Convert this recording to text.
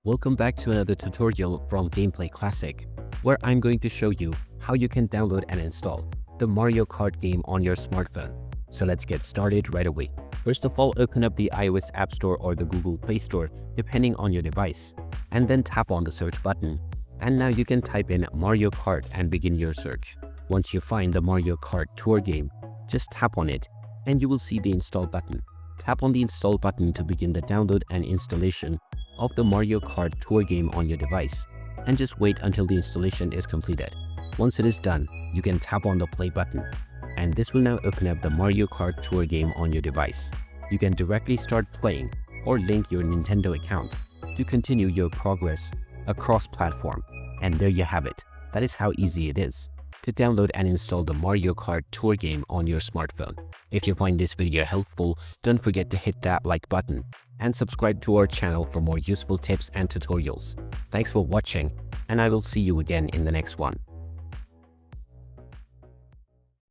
Welcome back to another tutorial from Gameplay Classic, where I'm going to show you how you can download and install the Mario Kart game on your smartphone. So let's get started right away. First of all, open up the iOS App Store or the Google Play Store, depending on your device, and then tap on the search button. And now you can type in Mario Kart and begin your search. Once you find the Mario Kart Tour game, just tap on it, and you will see the install button. Tap on the install button to begin the download and installation of the Mario Kart Tour game on your device, and just wait until the installation is completed. Once it is done, you can tap on the play button, and this will now open up the Mario Kart Tour game on your device. You can directly start playing or link your Nintendo account to continue your progress across platform. And there you have it. That is how easy it is to download and install the Mario Kart Tour game on your smartphone. If you find this video helpful, don't forget to hit that like button and subscribe to our channel for more useful tips and tutorials. Thanks for watching, and I will see you again in the next one.